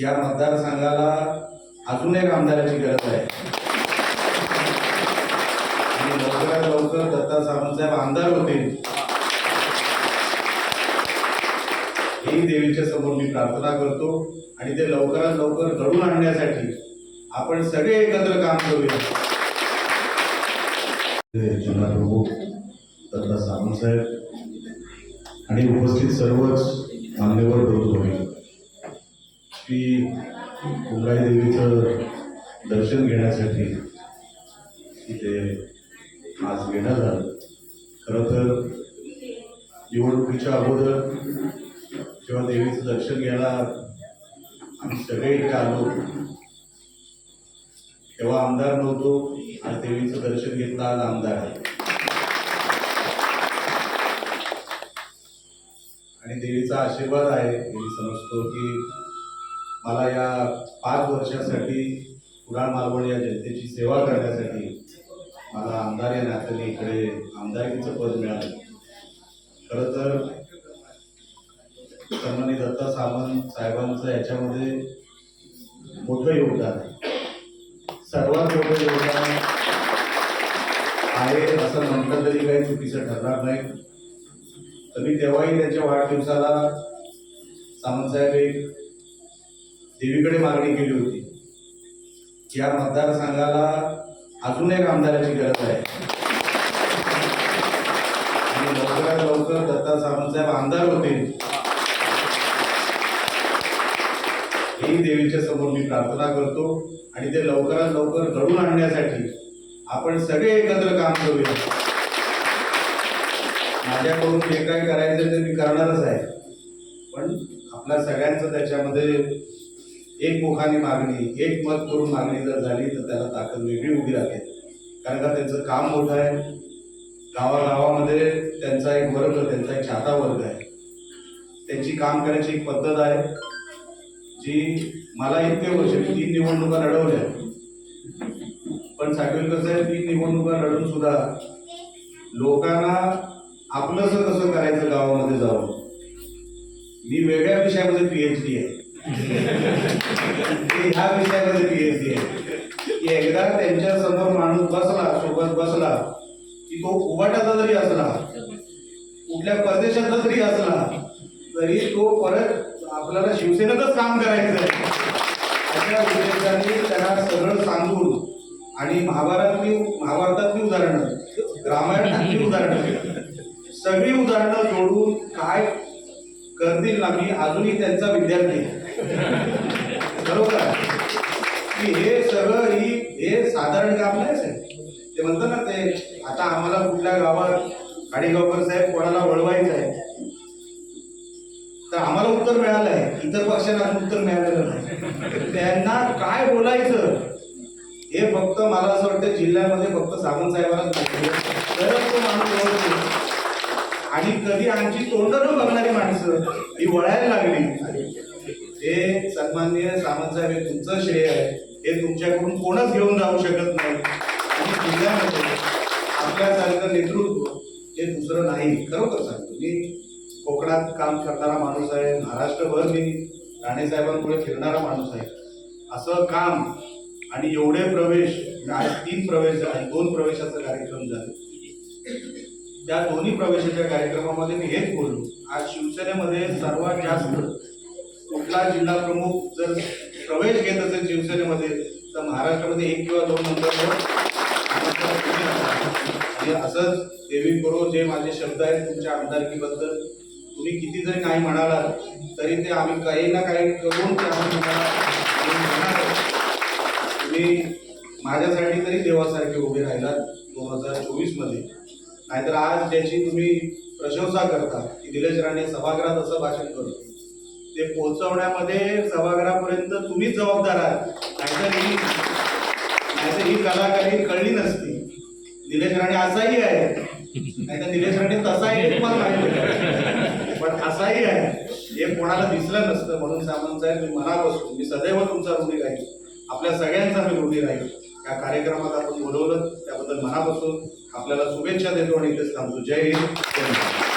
या मतदारसंघाला अजून एक आमदाराची गरज आहे आणि लवकरात लवकर दत्ता सामंत साहेब आमदार होतील ही देवीच्या समोर मी प्रार्थना करतो आणि ते लवकरात लवकर घडून आणण्यासाठी आपण सगळे एकत्र काम करूया। जिल्हा प्रमुख दत्ता सामंत साहेब आणि उपस्थित सर्वच मान्यवर बंधू श्री कुंभाई देवीचं दर्शन घेण्यासाठी इथे आज घेण्यात आलं। खरं तर निवडणुकीच्या अगोदर जेव्हा देवीचं दर्शन घ्यायला आम्ही सगळे इथे आलो तेव्हा आमदार नव्हतो आणि देवीचं दर्शन घेतलं आज आमदार आहे आणि देवीचा आशीर्वाद आहे। मी समजतो की मला या 5 वर्षासाठी कुडाळ मालवण या जनतेची सेवा करण्यासाठी मला आमदार या नात्याने इकडे आमदारकीचं पद मिळालं। खरं तर सन्माननीय दत्ता सामंत साहेबांचं याच्यामध्ये मोठं योगदान आहे, सर्वात मोठं योगदान आहे असं म्हटलं तरी काही चुकीचं ठरणार नाही। तर मी तेव्हाही त्यांच्या वाढदिवसाला सामंत साहेब एक देवीकडे मागणी केली होती की या मतदारसंघाला अजून एक आमदाराची गरज आहे आणि लवकरात लवकर दत्ता सामंत साहेब आमदार होतील ही देवीच्या समोर मी प्रार्थना करतो आणि ते लवकरात लवकर घडून आणण्यासाठी आपण सगळे एकत्र काम करूया। माझ्याकडून जे काय करायचं ते मी करणारच आहे, पण आपल्या सगळ्यांचं त्याच्यामध्ये एक मुखाने मागणी, एक मत करून मागणी जर झाली तर त्याला ताकद वेगळी उभी राहते। कारण का त्यांचं काम मोठं आहे, गावागावामध्ये त्यांचा एक वर्ग, त्यांचा एक चाहता वर्ग आहे, त्यांची काम करायची एक पद्धत आहे जी मला इतके वर्ष 3 निवडणुका लढवल्या, पण साखळकर साहेब 3 निवडणुका लढून सुद्धा लोकांना आपलंसं कसं करायचं गावामध्ये जाऊन, मी वेगळ्या विषयामध्ये PhD आहे ह्या विषयामध्ये PhD आहे की एकदा त्यांच्या समोर माणूस बसला, सोबत बसला की तो उभाटाचा जरी असला, कुठल्या परदेशाचा जरी असला तरी तो परत आपल्याला शिवसेनेतच काम करायचं आहे अशा उद्देशाने त्यांना सगळं सांगून आणि महाभारतातली उदाहरणं, रामायणातली उदाहरणं, सगळी उदाहरणं जोडून काय करतील ना, मी अजूनही त्यांचा विद्यार्थी बरोबर की हे सगळं हे साधारण काम नाही साहेब। ते म्हणतात ना, ते आता आम्हाला कुठल्या गावात खाडीगावकर साहेब कोणाला वळवायचं आहे तर आम्हाला उत्तर मिळालं आहे, इतर पक्षांना उत्तर मिळालेलं नाही। त्यांना काय बोलायचं हे फक्त मला असं वाटतं जिल्ह्यामध्ये फक्त सामंत साहेबांनाच तरच तो माणूस ओळखतो आणि कधी आमची तोंड न बघणारी माणसं ही वळायला लागली। हे सन्माननीय सामंत साहेब हे तुमचं श्रेय आहे, हे तुमच्याकडून कोणच घेऊन जाऊ शकत नाही आणि जिल्ह्यामध्ये आपल्यासारखं नेतृत्व हे दुसरं नाही। खरोखर सांगतो, मी कोकणात काम करणारा माणूस आहे, महाराष्ट्रभर मी राणे साहेबांपुढे फिरणारा माणूस आहे। असं काम आणि एवढे प्रवेश, आज 3 प्रवेश आणि 2 प्रवेशाचा कार्यक्रम झाला, त्या दोन्ही प्रवेशाच्या कार्यक्रमामध्ये मी हेच बोललो, आज शिवसेनेमध्ये सर्वात जास्त कुठला जिल्हा प्रमुख जर प्रवेश घेत असेल शिवसेनेमध्ये तर महाराष्ट्रामध्ये 1 किंवा 2 नंबरवर असंच देवी करो जे माझे शब्द आहेत तुमच्या आमदारकीबद्दल, तुम्ही किती जरी नाही म्हणालात तरी ते आम्ही काही ना काही करून ते आम्ही तुम्ही माझ्यासाठी तरी देवासारखे उभे राहिलात 2024 मध्ये। नाहीतर आज ज्याची तुम्ही प्रशंसा करता की निलेश राणे सभागृहात असं भाषण करतो ते पोहोचवण्यामध्ये सभागृहापर्यंत तुम्हीच जबाबदार आहात, नाहीतर ही कलाकारी कळली नसती। निलेश राणे असाही आहे, नाहीतर निलेश राणे तसाही तुम्हाला माहिती, पण असाही आहे हे कोणाला दिसलं नसतं। म्हणून सामंत साहेब मी मनापासून मी सदैव तुमचा ऋणी राहील, आपल्या सगळ्यांचा मी ऋणी राहील। या कार्यक्रमात आपण बोलवलं त्याबद्दल मनापासून आपल्याला शुभेच्छा देतो आणि इथेच थांबतो। जय हिंद, जय महाराष्ट्र।